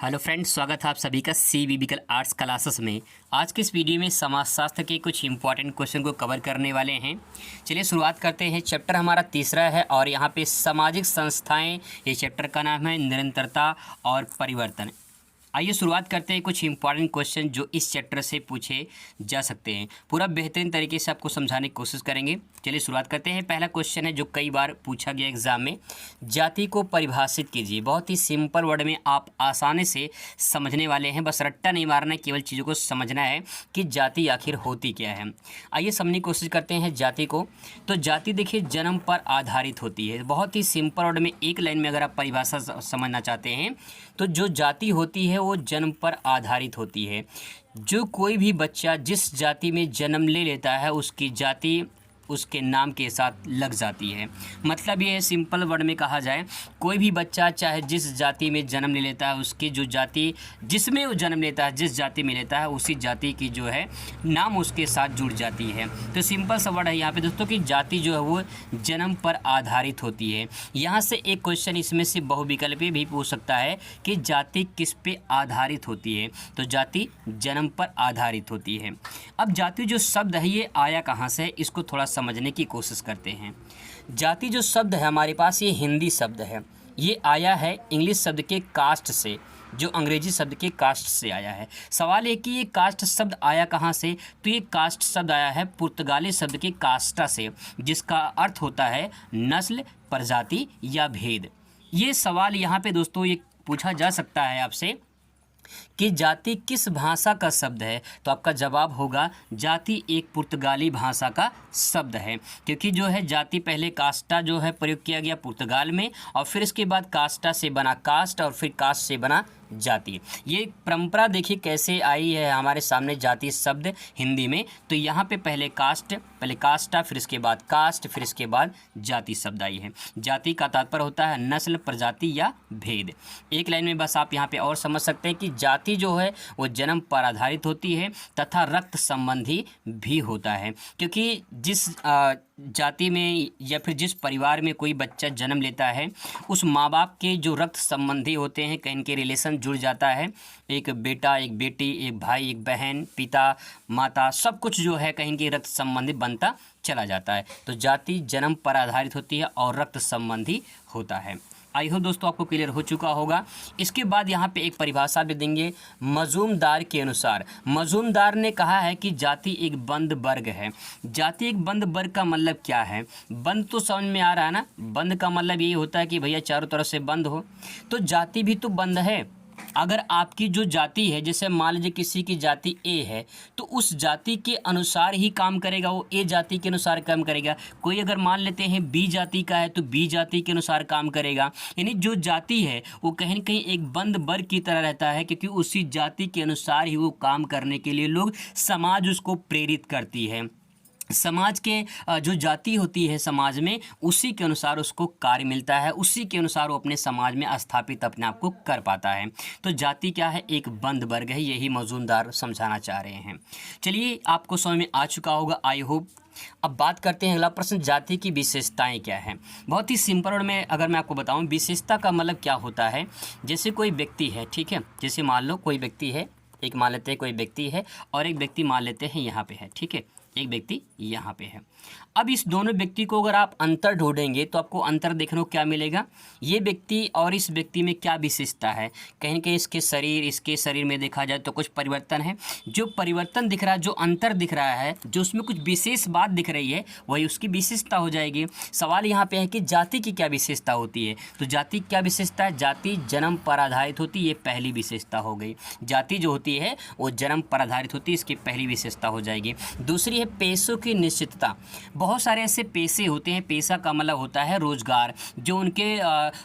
Hello friends, स्वागत है आप सभी का सी बिबिकल आर्ट्स क्लासेस में। आज के इस वीडियो में समाजशास्त्र के कुछ इंपॉर्टेंट क्वेश्चन को कवर करने वाले हैं। चलिए शुरुआत करते हैं। चैप्टर हमारा तीसरा है और यहाँ पे सामाजिक संस्थाएं, ये चैप्टर का नाम है निरंतरता और परिवर्तन। आइए शुरुआत करते हैं कुछ इंपॉर्टेंट क्वेश्चन जो इस चैप्टर से पूछे जा सकते हैं। पूरा बेहतरीन तरीके से आपको समझाने की कोशिश करेंगे। चलिए शुरुआत करते हैं। पहला क्वेश्चन है जो कई बार पूछा गया एग्जाम में, जाति को परिभाषित कीजिए। बहुत ही सिंपल वर्ड में आप आसानी से समझने वाले हैं, बस रट्टा नहीं मारना है, केवल चीज़ों को समझना है कि जाति आखिर होती क्या है। आइए समझने की कोशिश करते हैं जाति को। तो जाति देखिए जन्म पर आधारित होती है। बहुत ही सिंपल वर्ड में एक लाइन में अगर आप परिभाषा समझना चाहते हैं तो जो जाति होती है वो जन्म पर आधारित होती है। जो कोई भी बच्चा जिस जाति में जन्म ले लेता है उसकी जाति उसके नाम के साथ लग जाती है। मतलब ये है, सिंपल वर्ड में कहा जाए, कोई भी बच्चा चाहे जिस जाति में जन्म ले लेता है उसकी जो जाति जिसमें वो जन्म लेता है, जिस जाति में लेता है उसी जाति की जो है नाम उसके साथ जुड़ जाती है। तो सिंपल सा वर्ड है यहाँ पे दोस्तों कि जाति जो है वो जन्म पर आधारित होती है। यहाँ से एक क्वेश्चन इसमें से बहुविकल्पी भी पूछ सकता है कि जाति किस पे आधारित होती है। तो जाति जन्म पर आधारित होती है। अब जाति जो शब्द है ये आया कहाँ से है, इसको थोड़ा समझने की कोशिश करते हैं। जाति जो शब्द है हमारे पास ये हिंदी शब्द है। ये आया है इंग्लिश शब्द के कास्ट से, जो अंग्रेजी शब्द के कास्ट से आया है। सवाल है कि ये कास्ट शब्द आया कहाँ से। तो ये कास्ट शब्द आया है पुर्तगाली शब्द के कास्टा से, जिसका अर्थ होता है नस्ल, प्रजाति या भेद। ये सवाल यहाँ पे दोस्तों ये पूछा जा सकता है आपसे कि जाति किस भाषा का शब्द है। तो आपका जवाब होगा जाति एक पुर्तगाली भाषा का शब्द है, क्योंकि जो है जाति पहले कास्टा जो है प्रयोग किया गया पुर्तगाल में, और फिर इसके बाद कास्टा से बना कास्ट और फिर कास्ट से बना जाति। ये परंपरा देखिए कैसे आई है हमारे सामने जाति शब्द हिंदी में। तो यहाँ पे पहले कास्टा, फिर इसके बाद कास्ट, फिर इसके बाद जाति शब्द आई है। जाति का तात्पर्य होता है नस्ल, प्रजाति या भेद। एक लाइन में बस आप यहाँ पे और समझ सकते हैं कि जाति जो है वो जन्म पर आधारित होती है तथा रक्त संबंधी भी होता है, क्योंकि जिस जाति में या फिर जिस परिवार में कोई बच्चा जन्म लेता है उस माँ बाप के जो रक्त संबंधी होते हैं, कहीं के रिलेशन जुड़ जाता है। एक बेटा, एक बेटी, एक भाई, एक बहन, पिता, माता, सब कुछ जो है कहीं के रक्त संबंधी बनता चला जाता है। तो जाति जन्म पर आधारित होती है और रक्त संबंधी होता है। आई होप दोस्तों आपको क्लियर हो चुका होगा। इसके बाद यहाँ पे एक परिभाषा भी देंगे मजूमदार के अनुसार। मजूमदार ने कहा है कि जाति एक बंद वर्ग है। जाति एक बंद वर्ग का मतलब क्या है? बंद तो समझ में आ रहा है ना। बंद का मतलब यही होता है कि भैया चारों तरफ से बंद हो। तो जाति भी तो बंद है। अगर आपकी जो जाति है, जैसे मान लीजिए किसी की जाति ए है, तो उस जाति के अनुसार ही काम करेगा, वो ए जाति के अनुसार काम करेगा। कोई अगर मान लेते हैं बी जाति का है तो बी जाति के अनुसार काम करेगा। यानी जो जाति है वो कहीं न कहीं एक बंद वर्ग की तरह रहता है, क्योंकि उसी जाति के अनुसार ही वो काम करने के लिए लोग समाज उसको प्रेरित करती है। समाज के जो जाति होती है समाज में, उसी के अनुसार उसको कार्य मिलता है, उसी के अनुसार वो अपने समाज में स्थापित अपने आप को कर पाता है। तो जाति क्या है? एक बंद वर्ग है। यही मजूमदार समझाना चाह रहे हैं। चलिए आपको समझ में आ चुका होगा, आई होप। अब बात करते हैं अगला प्रश्न, जाति की विशेषताएं क्या है। बहुत ही सिंपल वर्ड में अगर मैं आपको बताऊं, विशेषता का मतलब क्या होता है। जैसे कोई व्यक्ति है, ठीक है, जैसे मान लो कोई व्यक्ति है, एक मान लेते हैं कोई व्यक्ति है और एक व्यक्ति मान लेते हैं यहाँ पे है, ठीक है, एक व्यक्ति यहाँ पे है। अब इस दोनों व्यक्ति को अगर आप अंतर ढूंढेंगे तो आपको अंतर देखने को क्या मिलेगा? ये व्यक्ति और इस व्यक्ति में क्या विशेषता है? कहीं न कहीं इसके शरीर में देखा जाए तो कुछ परिवर्तन है। जो परिवर्तन दिख रहा है, जो अंतर दिख रहा है, जो उसमें कुछ विशेष बात दिख रही है, वही उसकी विशेषता हो जाएगी। सवाल यहाँ पे है कि जाति की क्या विशेषता होती है। तो जाति क्या विशेषता है? जाति जन्म पर आधारित होती है, ये पहली विशेषता हो गई। जाति जो होती है वो जन्म पर आधारित होती है, इसकी पहली विशेषता हो जाएगी। दूसरी है पेशों की निश्चितता। बहुत सारे ऐसे पेशे होते हैं, पेशा का मतलब होता है रोजगार। जो उनके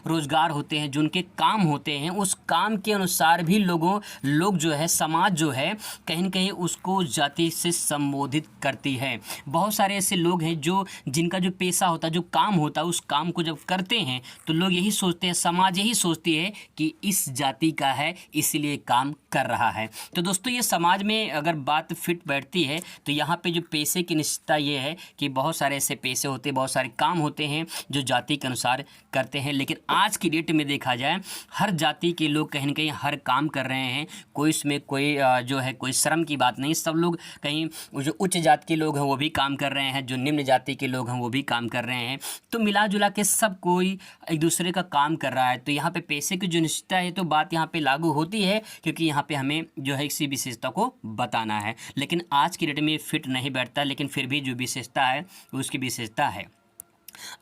रोजगार होते हैं, जो उनके काम होते हैं, उस काम के अनुसार भी लोग जो है, समाज जो है कहीं न कहीं उसको जाति से संबोधित करती है। बहुत सारे ऐसे लोग हैं जिनका जो पेशा होता है, जो काम होता है, उस काम को जब करते हैं तो लोग यही सोचते हैं, समाज यही सोचती है कि इस जाति का है इसलिए काम कर रहा है। तो दोस्तों ये समाज में अगर बात फिट बैठती है तो यहाँ पे जो पेशे की निश्चितता ये है कि बहुत सारे ऐसे पेशे होते हैं, बहुत सारे काम होते हैं जो जाति के अनुसार करते हैं। लेकिन आज की डेट में देखा जाए हर जाति के लोग कहीं ना कहीं हर काम कर रहे हैं। कोई इसमें कोई जो है कोई शर्म की बात नहीं। सब लोग कहीं जो उच्च जाति के लोग हैं वो भी काम कर रहे हैं, जो निम्न जाति के लोग हैं वो भी काम कर रहे हैं। तो मिला जुला के सब कोई एक दूसरे का काम कर रहा है। तो यहाँ पे पैसे की जो निश्चितता है तो बात यहाँ पे लागू होती है, क्योंकि यहाँ पे हमें जो है इसी विशेषता को बताना है। लेकिन आज की डेट में फिट नहीं बैठता, लेकिन फिर भी जो विशेषता है उसकी विशेषता है।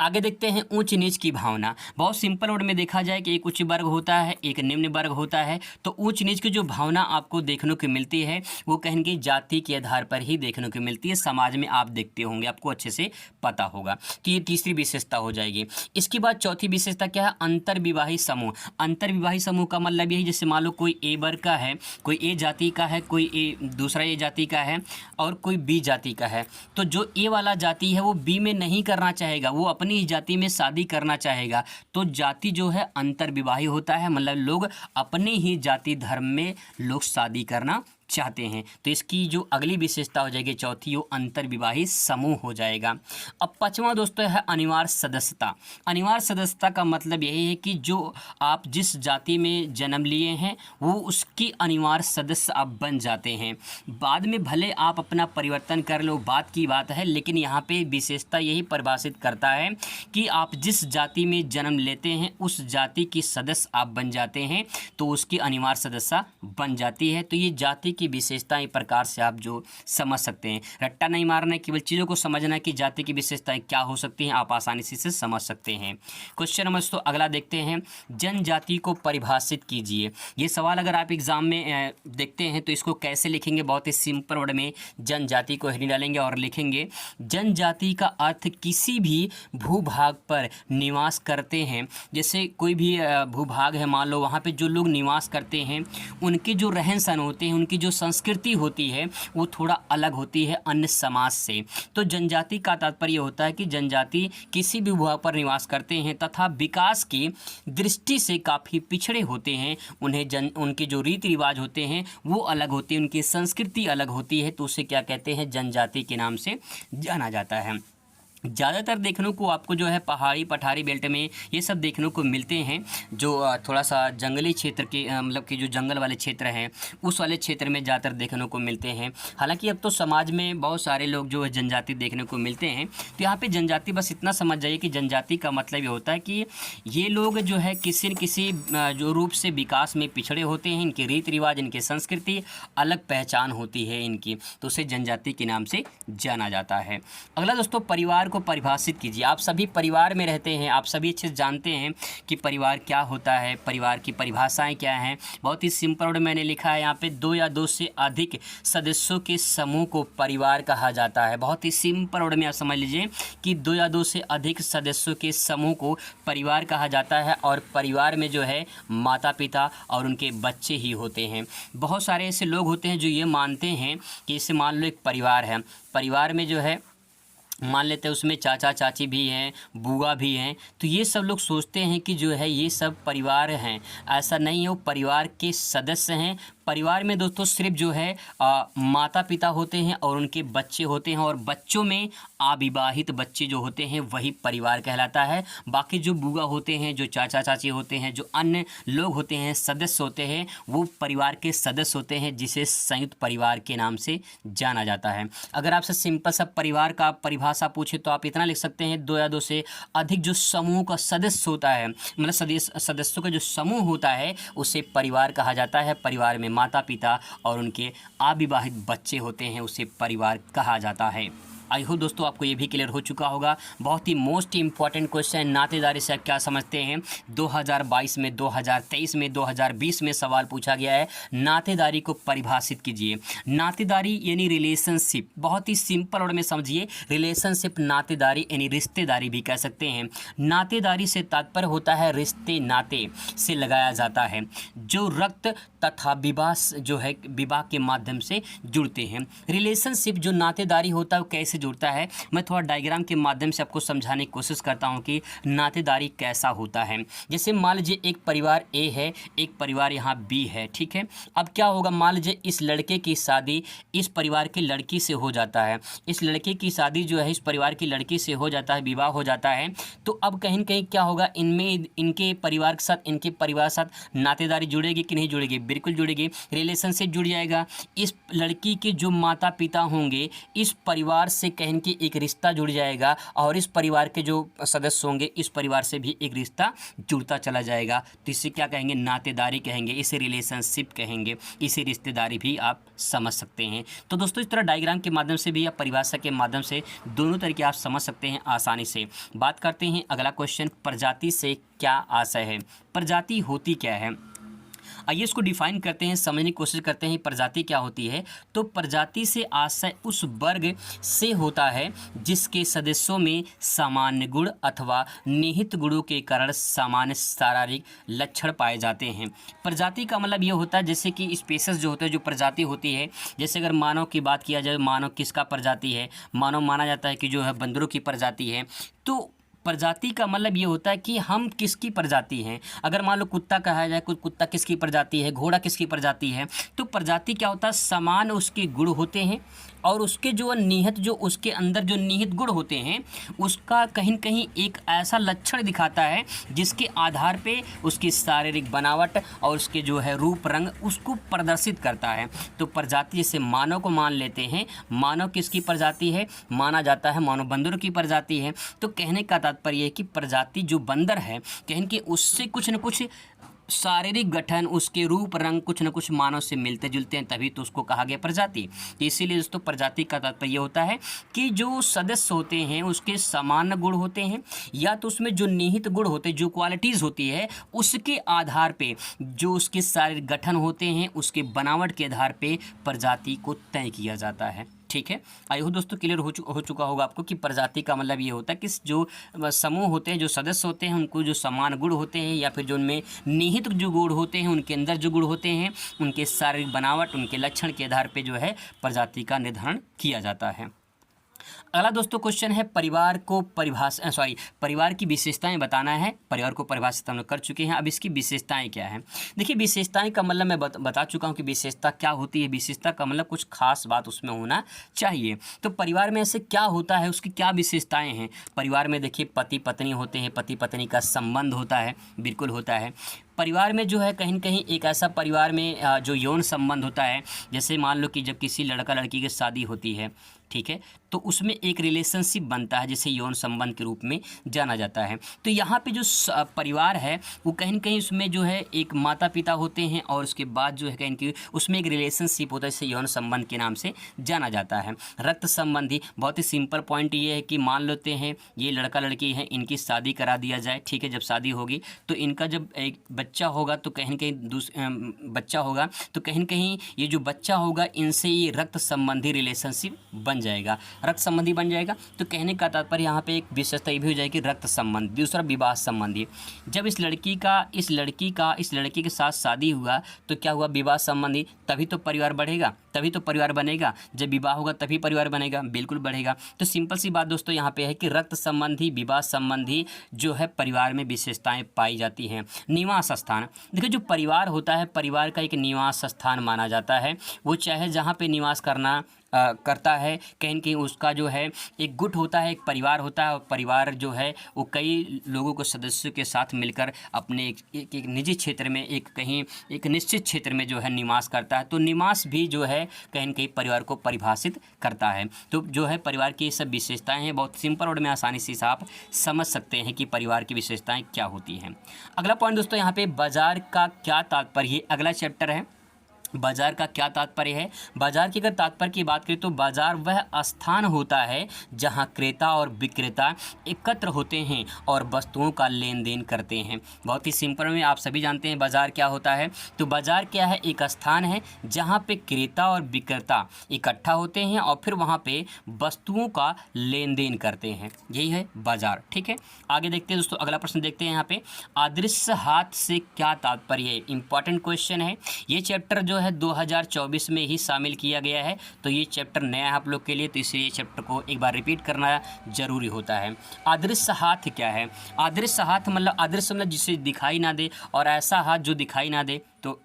आगे देखते हैं ऊंच नीच की भावना। बहुत सिंपल वर्ड में देखा जाए कि एक उच्च वर्ग होता है, एक निम्न वर्ग होता है। तो ऊंच नीच की जो भावना आपको देखने को मिलती है वो कहीं की जाति के आधार पर ही देखने को मिलती है। समाज में आप देखते होंगे, आपको अच्छे से पता होगा कि ये तीसरी विशेषता हो जाएगी। इसके बाद चौथी विशेषता क्या है? अंतर्विवाही समूह। अंतर्विवाही समूह का मतलब यही, जैसे मान लो कोई ए वर्ग का है, कोई ए जाति का है, कोई ए दूसरा ए जाति का है और कोई बी जाति का है। तो जो ए वाला जाति है वो बी में नहीं करना चाहेगा, वो अपनी ही जाति में शादी करना चाहेगा। तो जाति जो है अंतर्विवाही होता है, मतलब लोग अपने ही जाति धर्म में लोग शादी करना चाहते हैं। तो इसकी जो अगली विशेषता हो जाएगी चौथी, वो अंतर्विवाही समूह हो जाएगा। अब पांचवा दोस्तों है अनिवार्य सदस्यता। अनिवार्य सदस्यता का मतलब यही है कि जो आप जिस जाति में जन्म लिए हैं वो उसकी अनिवार्य सदस्य आप बन जाते हैं। बाद में भले आप अपना परिवर्तन कर लो, बात की बात है, लेकिन यहाँ पे विशेषता यही परिभाषित करता है कि आप जिस जाति में जन्म लेते हैं उस जाति की सदस्य आप बन जाते हैं, तो उसकी अनिवार्य सदस्य बन जाती है। तो ये जाति की विशेषताएं प्रकार से आप जो समझ सकते हैं। रट्टा नहीं मारना है, केवल चीज़ों को समझना है कि जाति की विशेषताएं क्या हो सकती हैं, आप आसानी से समझ सकते हैं। क्वेश्चन नंबर तो अगला देखते हैं, जनजाति को परिभाषित कीजिए। ये सवाल अगर आप एग्जाम में देखते हैं तो इसको कैसे लिखेंगे? बहुत ही सिंपल वर्ड में जनजाति को हेडिंग डालेंगे और लिखेंगे जनजाति का अर्थ किसी भी भूभाग पर निवास करते हैं। जैसे कोई भी भूभाग है, मान लो वहाँ पे जो लोग निवास करते हैं उनके जो रहन सहन होते हैं, उनकी जो संस्कृति होती है वो थोड़ा अलग होती है अन्य समाज से। तो जनजाति का तात्पर्य होता है कि जनजाति किसी भी भूभाग पर निवास करते हैं तथा विकास की दृष्टि से काफ़ी पिछड़े होते हैं। उनके जो रीति रिवाज होते हैं वो अलग होते हैं, उनकी संस्कृति अलग होती है, तो उसे क्या कहते हैं? जनजाति के नाम से जाना जाता है। ज़्यादातर देखने को आपको जो है पहाड़ी पठारी बेल्ट में ये सब देखने को मिलते हैं, जो थोड़ा सा जंगली क्षेत्र के मतलब कि जो जंगल वाले क्षेत्र हैं उस वाले क्षेत्र में ज़्यादातर देखने को मिलते हैं। हालांकि अब तो समाज में बहुत सारे लोग जो है जनजाति देखने को मिलते हैं। तो यहाँ पे जनजाति बस इतना समझ जाइए कि जनजाति का मतलब ये होता है कि ये लोग जो है किसी न किसी जो रूप से विकास में पिछड़े होते हैं, इनके रीति रिवाज, इनकी संस्कृति अलग पहचान होती है इनकी, तो उसे जनजाति के नाम से जाना जाता है। अगला दोस्तों, परिवार को परिभाषित कीजिए। आप सभी परिवार में रहते हैं, आप सभी अच्छे से जानते हैं कि परिवार क्या होता है, परिवार की परिभाषाएं क्या हैं। बहुत ही सिंपल वर्ड मैंने लिखा है यहाँ पे, 2 या 2 से अधिक सदस्यों के समूह को परिवार कहा जाता है। बहुत ही सिंपल वर्ड में आप समझ लीजिए कि 2 या 2 से अधिक सदस्यों के समूह को परिवार कहा जाता है। और परिवार में जो है माता पिता और उनके बच्चे ही होते हैं। बहुत सारे ऐसे लोग होते हैं जो ये मानते हैं कि इसे मान लो एक परिवार है, परिवार में जो है मान लेते हैं उसमें चाचा चाची भी हैं, बुआ भी हैं, तो ये सब लोग सोचते हैं कि जो है ये सब परिवार हैं। ऐसा नहीं है, वो परिवार के सदस्य हैं। परिवार में दोस्तों सिर्फ जो है माता पिता होते हैं और उनके बच्चे होते हैं, और बच्चों में अविवाहित बच्चे जो होते हैं वही परिवार कहलाता है। बाकी जो बुआ होते हैं, जो चाचा चाची होते हैं, जो अन्य लोग होते हैं, सदस्य होते हैं, वो परिवार के सदस्य होते हैं, जिसे संयुक्त परिवार के नाम से जाना जाता है। अगर आपसे सिंपल सा परिवार का परिभाषा पूछे तो आप इतना लिख सकते हैं, 2 या 2 से अधिक जो समूह का सदस्य होता है, मतलब सदस्यों का जो समूह होता है उसे परिवार कहा जाता है। परिवार में माता पिता और उनके अविवाहित बच्चे होते हैं, उसे परिवार कहा जाता है। आई होप दोस्तों आपको ये भी क्लियर हो चुका होगा। बहुत ही मोस्ट इंपॉर्टेंट क्वेश्चन, नातेदारी से आप क्या समझते हैं? 2022 में, 2023 में, 2020 में सवाल पूछा गया है। नातेदारी को परिभाषित कीजिए। नातेदारी यानी रिलेशनशिप, बहुत ही सिंपल वर्ड में समझिए। रिलेशनशिप नातेदारी यानी रिश्तेदारी भी कह सकते हैं। नातेदारी से तात्पर्य होता है रिश्ते नाते से लगाया जाता है, जो रक्त तथा विवाह जो है विवाह के माध्यम से जुड़ते हैं। रिलेशनशिप जो नातेदारी होता है वो कैसे जुड़ता है। मैं थोड़ा डायग्राम के माध्यम से आपको समझाने की कोशिश करता हूँ कि नातेदारी कैसा होता है। जैसे मान लीजिए एक परिवार ए है, एक परिवार यहाँ बी है, ठीक है। अब क्या होगा, मान लीजिए इस लड़के की शादी इस परिवार की लड़की से हो जाता है, इस लड़के की शादी जो है इस परिवार की लड़की से हो जाता है, विवाह हो जाता है। तो अब कहीं न कहीं क्या होगा, इनमें इनके परिवार के साथ, इनके परिवार के साथ नातेदारी जुड़ेगी कि नहीं जुड़ेगी? बिल्कुल जुड़ेगी, रिलेशनशिप जुड़ जाएगा। इस लड़की के जो माता पिता होंगे इस परिवार से कहीं कि एक रिश्ता जुड़ जाएगा, और इस परिवार के जो सदस्य होंगे इस परिवार से भी एक रिश्ता जुड़ता चला जाएगा। तो इसे क्या कहेंगे? नातेदारी कहेंगे, इसे रिलेशनशिप कहेंगे, इसे रिश्तेदारी भी आप समझ सकते हैं। तो दोस्तों इस तरह डायग्राम के माध्यम से भी या परिभाषा के माध्यम से दोनों तरीके आप समझ सकते हैं आसानी से। बात करते हैं अगला क्वेश्चन, प्रजाति से क्या आशय है? प्रजाति होती क्या है? आइए इसको डिफाइन करते हैं, समझने की कोशिश करते हैं प्रजाति क्या होती है। तो प्रजाति से आशय उस वर्ग से होता है जिसके सदस्यों में सामान्य गुण अथवा निहित गुणों के कारण सामान्य शारीरिक लक्षण पाए जाते हैं। प्रजाति का मतलब ये होता है जैसे कि स्पेसीज जो होते हैं, जो प्रजाति होती है, जैसे अगर मानव की बात किया जाए, मानव किसका प्रजाति है? मानव माना जाता है कि जो है बंदरों की प्रजाति है। तो प्रजाति का मतलब ये होता है कि हम किसकी प्रजाति हैं। अगर मान लो कुत्ता कहा जाए, कुत्ता किसकी प्रजाति है, घोड़ा किसकी प्रजाति है। तो प्रजाति क्या होता है? समान उसके गुण होते हैं, और उसके जो निहित, जो उसके अंदर जो निहित गुण होते हैं उसका कहीं न कहीं एक ऐसा लक्षण दिखाता है जिसके आधार पे उसकी शारीरिक बनावट और उसके जो है रूप रंग उसको प्रदर्शित करता है। तो प्रजाति जैसे मानव को मान लेते हैं, मानव किसकी प्रजाति है? माना जाता है मानव बंदरों की प्रजाति है। तो कहने का तात्पर्य है कि प्रजाति जो बंदर है कहीं कि उससे कुछ न कुछ शारीरिक गठन, उसके रूप रंग कुछ न कुछ मानव से मिलते जुलते हैं, तभी तो उसको कहा गया प्रजाति। इसीलिए दोस्तों प्रजाति का तात्पर्य होता है कि जो सदस्य होते हैं उसके समान गुण होते हैं, या तो उसमें जो निहित गुण होते हैं, जो क्वालिटीज़ होती है उसके आधार पे जो उसके शारीरिक गठन होते हैं उसके बनावट के आधार पे प्रजाति को तय किया जाता है। ठीक है, आई होप दोस्तों क्लियर हो चुका होगा आपको कि प्रजाति का मतलब ये होता है कि जो समूह होते हैं, जो सदस्य होते हैं, उनको जो समान गुण होते हैं या फिर जो उनमें निहित जो गुण होते हैं, उनके अंदर जो गुण होते हैं, उनके शारीरिक बनावट, उनके लक्षण के आधार पे जो है प्रजाति का निर्धारण किया जाता है। अगला दोस्तों क्वेश्चन है, परिवार की विशेषताएं बताना है। परिवार को परिभाषित हम लोग कर चुके हैं, अब इसकी विशेषताएं क्या है। देखिए विशेषताएं का मतलब मैं बता चुका हूं कि विशेषता क्या होती है। विशेषता का मतलब कुछ खास बात उसमें होना चाहिए। तो परिवार में ऐसे क्या होता है, उसकी क्या विशेषताएं हैं। परिवार में देखिए पति पत्नी होते हैं, पति पत्नी का संबंध होता है, बिल्कुल होता है। परिवार में जो है कहीं न कहीं एक ऐसा परिवार में जो यौन संबंध होता है, जैसे मान लो कि जब किसी लड़का लड़की की शादी होती है, ठीक है, तो उसमें एक रिलेशनशिप बनता है जिसे यौन संबंध के रूप में जाना जाता है। तो यहाँ पे जो परिवार है वो कहीं न कहीं उसमें जो है एक माता पिता होते हैं, और उसके बाद जो है कहीं कि उसमें एक रिलेशनशिप होता है जिसे यौन संबंध के नाम से जाना जाता है। रक्त संबंधी, बहुत ही सिंपल पॉइंट ये है कि मान लेते हैं ये लड़का लड़की है, इनकी शादी करा दिया जाए, ठीक है। जब शादी होगी तो इनका जब एक बच्चा होगा तो कहीं न कहीं बच्चा होगा तो कहीं न कहीं ये जो बच्चा होगा इनसे ये रक्त संबंधी रिलेशनशिप बन जाएगा, रक्त संबंधी बन जाएगा। तो कहने का तात्पर्य यहाँ पे एक विशेषता ये भी हो जाएगी रक्त संबंध। दूसरा विवाह संबंधी, जब इस लड़की इस लड़के के साथ शादी हुआ तो क्या हुआ? विवाह संबंधी, तभी तो परिवार बढ़ेगा, तभी तो परिवार बनेगा। जब विवाह होगा तभी परिवार बनेगा, बिल्कुल बढ़ेगा। तो सिंपल सी बात दोस्तों यहाँ पे है कि रक्त संबंधी, विवाह संबंधी जो है परिवार में विशेषताएं पाई जाती हैं। निवास स्थान, देखिए जो परिवार होता है, परिवार का एक निवास स्थान माना जाता है। वो चाहे जहाँ पे निवास करता है, कहीं कहीं उसका जो है एक गुट होता है, एक परिवार होता है, और परिवार जो है वो कई लोगों को सदस्यों के साथ मिलकर अपने एक निजी क्षेत्र में एक निश्चित क्षेत्र में जो है निवास करता है। तो निवास भी जो है कहीं कहीं परिवार को परिभाषित करता है। तो जो है परिवार की ये सब विशेषताएं हैं, बहुत सिंपल और में आसानी से आप समझ सकते हैं कि परिवार की विशेषताएं क्या होती हैं। अगला पॉइंट दोस्तों यहाँ पे बाजार का क्या तात्पर्य, अगला चैप्टर है बाजार का क्या तात्पर्य है। बाजार की अगर तात्पर्य की बात करें तो बाजार वह स्थान होता है जहां क्रेता और विक्रेता एकत्र होते हैं और वस्तुओं का लेन देन करते हैं। बहुत ही सिंपल में आप सभी जानते हैं बाजार क्या होता है। तो बाजार क्या है? एक स्थान है जहां पे क्रेता और विक्रेता इकट्ठा होते हैं और फिर वहां पे वस्तुओं का लेन देन करते हैं, यही है बाजार। ठीक है, आगे देखते हैं दोस्तों, अगला प्रश्न देखते हैं यहाँ पे, अदृश्य हाथ से क्या तात्पर्य है। इंपॉर्टेंट क्वेश्चन है ये। चैप्टर जो है 2024 में ही शामिल किया गया है। तो ये चैप्टर नया है आप लोग के लिए, तो इसलिए चैप्टर को एक बार रिपीट करना ज़रूरी होता है। अदृश्य हाथ क्या है? अदृश्य हाथ मतलब अदृश्य मतलब जिसे दिखाई ना दे, और ऐसा हाथ जो दिखाई ना दे। तो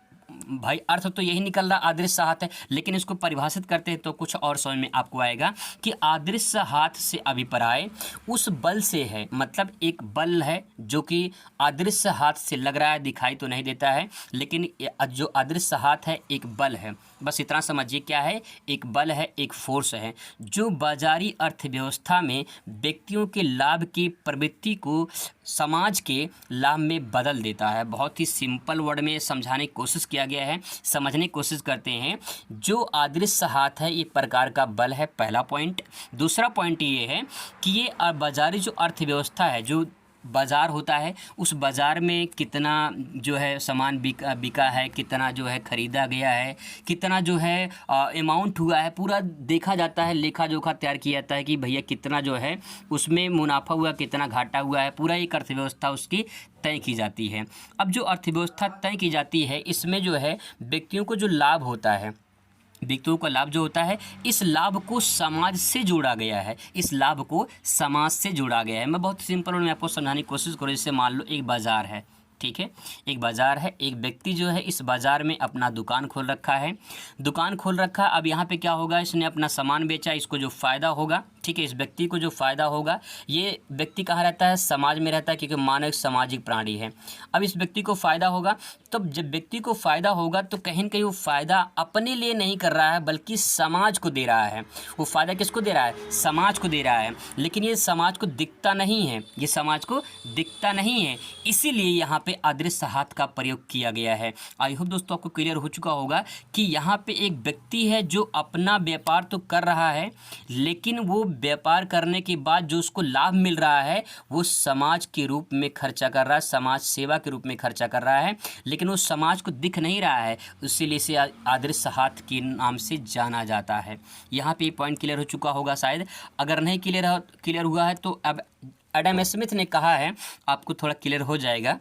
भाई अर्थ तो यही निकल रहा अदृश्य हाथ है, लेकिन इसको परिभाषित करते हैं तो कुछ और समझ में आपको आएगा कि अदृश्य हाथ से अभिप्राय उस बल से है। मतलब एक बल है जो कि अदृश्य हाथ से लग रहा है, दिखाई तो नहीं देता है, लेकिन जो अदृश्य हाथ है एक बल है। बस इतना समझिए क्या है, एक बल है, एक फोर्स है जो बाजारी अर्थव्यवस्था में व्यक्तियों के लाभ की प्रवृत्ति को समाज के लाभ में बदल देता है। बहुत ही सिंपल वर्ड में समझाने की कोशिश किया गया है, समझने की कोशिश करते हैं। जो अदृश्य हाथ है ये प्रकार का बल है, पहला पॉइंट। दूसरा पॉइंट ये है कि ये बाजारी जो अर्थव्यवस्था है, जो बाज़ार होता है, उस बाज़ार में कितना जो है सामान बिका है, कितना जो है ख़रीदा गया है, कितना जो है अमाउंट हुआ है, पूरा देखा जाता है, लेखा जोखा तैयार किया जाता है कि भैया कितना जो है उसमें मुनाफा हुआ, कितना घाटा हुआ है, पूरा एक अर्थव्यवस्था उसकी तय की जाती है। अब जो अर्थव्यवस्था तय की जाती है इसमें जो है व्यक्तियों को जो लाभ होता है, व्यक्तियों का लाभ जो होता है, इस लाभ को समाज से जोड़ा गया है, इस लाभ को समाज से जोड़ा गया है। मैं बहुत सिंपल और मैं आपको समझाने की कोशिश करूँ। जैसे मान लो एक बाज़ार है, ठीक है, एक बाज़ार है, एक व्यक्ति जो है इस बाज़ार में अपना दुकान खोल रखा है, दुकान खोल रखा। अब यहाँ पे क्या होगा, इसने अपना सामान बेचा, इसको जो फ़ायदा होगा, ठीक है, इस व्यक्ति को जो फ़ायदा होगा, ये व्यक्ति कहाँ रहता है, समाज में रहता है, क्योंकि मानव एक सामाजिक प्राणी है। अब इस व्यक्ति को फ़ायदा होगा, तो जब व्यक्ति को फ़ायदा होगा तो कहीं न कहीं वो फ़ायदा अपने लिए नहीं कर रहा है बल्कि समाज को दे रहा है। वो फ़ायदा किसको दे रहा है, समाज को दे रहा है, लेकिन ये समाज को दिखता नहीं है, ये समाज को दिखता नहीं है, इसीलिए यहाँ पे अदृश्य हाथ का प्रयोग किया गया है। आई होप दोस्तों आपको क्लियर हो चुका होगा कि यहाँ पे एक व्यक्ति है जो अपना व्यापार तो कर रहा है, लेकिन वो व्यापार करने के बाद जो उसको लाभ मिल रहा है वो समाज के रूप में खर्चा कर रहा है, समाज सेवा के रूप में खर्चा कर रहा है, लेकिन वो समाज को दिख नहीं रहा है, इसीलिए इसे अदृश्य हाथ के नाम से जाना जाता है। यहाँ पे पॉइंट क्लियर हो चुका होगा शायद, अगर नहीं क्लियर हुआ है तो अब एडम स्मिथ ने कहा है, आपको थोड़ा क्लियर हो जाएगा।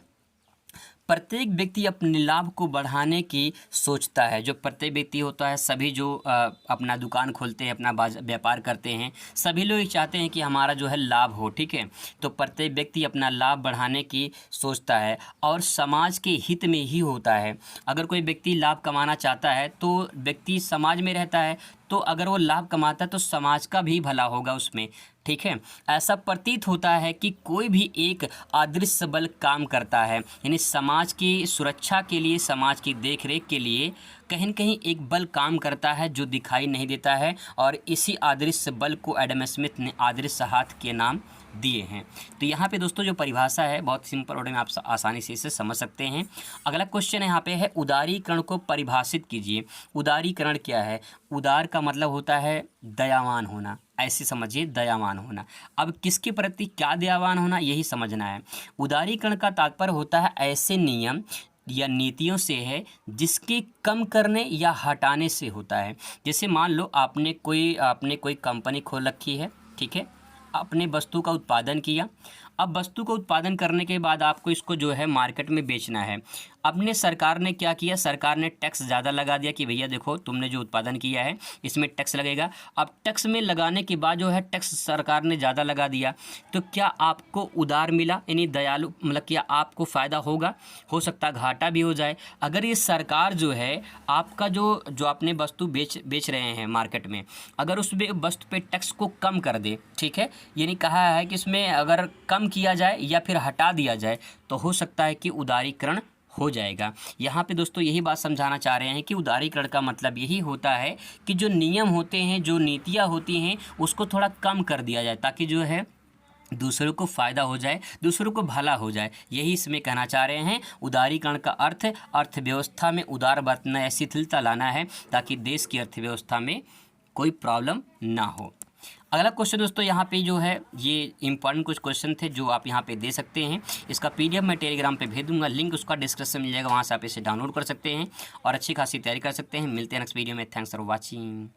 प्रत्येक व्यक्ति अपने लाभ को बढ़ाने की सोचता है। जो प्रत्येक व्यक्ति होता है, सभी जो अपना दुकान खोलते हैं, अपना व्यापार करते हैं, सभी लोग चाहते हैं कि हमारा जो है लाभ हो, ठीक है। तो प्रत्येक व्यक्ति अपना लाभ बढ़ाने की सोचता है और समाज के हित में ही होता है। अगर कोई व्यक्ति लाभ कमाना चाहता है तो व्यक्ति समाज में रहता है, तो अगर वो लाभ कमाता है तो समाज का भी भला होगा उसमें, ठीक है। ऐसा प्रतीत होता है कि कोई भी एक अदृश्य बल काम करता है, यानी समाज की सुरक्षा के लिए, समाज की देखरेख के लिए कहीं न कहीं एक बल काम करता है जो दिखाई नहीं देता है, और इसी अदृश्य बल को एडम स्मिथ ने अदृश्य हाथ के नाम दिए हैं। तो यहाँ पे दोस्तों जो परिभाषा है बहुत सिंपल वर्ड में आप आसानी से इसे समझ सकते हैं। अगला क्वेश्चन यहाँ पे है, उदारीकरण को परिभाषित कीजिए। उदारीकरण क्या है? उदार का मतलब होता है दयावान होना, ऐसे समझिए, दयावान होना। अब किसके प्रति क्या दयावान होना, यही समझना है। उदारीकरण का तात्पर्य होता है ऐसे नियम या नीतियों से है जिसके कम करने या हटाने से होता है। जैसे मान लो आपने कोई कंपनी खोल रखी है, ठीक है, अपने वस्तु का उत्पादन किया। अब वस्तु को उत्पादन करने के बाद आपको इसको जो है मार्केट में बेचना है। अपने सरकार ने क्या किया, सरकार ने टैक्स ज़्यादा लगा दिया कि भैया देखो तुमने जो उत्पादन किया है इसमें टैक्स लगेगा। अब टैक्स में लगाने के बाद जो है टैक्स सरकार ने ज़्यादा लगा दिया, तो क्या आपको उदार मिला, यानी दयालु, मतलब क्या आपको फ़ायदा होगा? हो सकता घाटा भी हो जाए। अगर ये सरकार जो है आपका जो आपने वस्तु बेच रहे हैं मार्केट में, अगर उस वस्तु पे टैक्स को कम कर दे, ठीक है, यानी कहा है कि इसमें अगर कम किया जाए या फिर हटा दिया जाए तो हो सकता है कि उदारीकरण हो जाएगा। यहाँ पे दोस्तों यही बात समझाना चाह रहे हैं कि उदारीकरण का मतलब यही होता है कि जो नियम होते हैं, जो नीतियाँ होती हैं, उसको थोड़ा कम कर दिया जाए ताकि जो है दूसरों को फ़ायदा हो जाए, दूसरों को भला हो जाए। यही इसमें कहना चाह रहे हैं। उदारीकरण का अर्थ अर्थव्यवस्था में उदार बरतना या शिथिलता लाना है ताकि देश की अर्थव्यवस्था में कोई प्रॉब्लम ना हो। अगला क्वेश्चन दोस्तों यहाँ पे जो है ये इंपॉर्टेंट कुछ क्वेश्चन थे जो आप यहाँ पे दे सकते हैं। इसका PDF मैं टेलीग्राम पे भेज दूंगा, लिंक उसका डिस्क्रिप्शन मिल जाएगा, वहाँ से आप इसे डाउनलोड कर सकते हैं और अच्छी खासी तैयारी कर सकते हैं। मिलते हैं नेक्स्ट वीडियो में। Thanks for watching.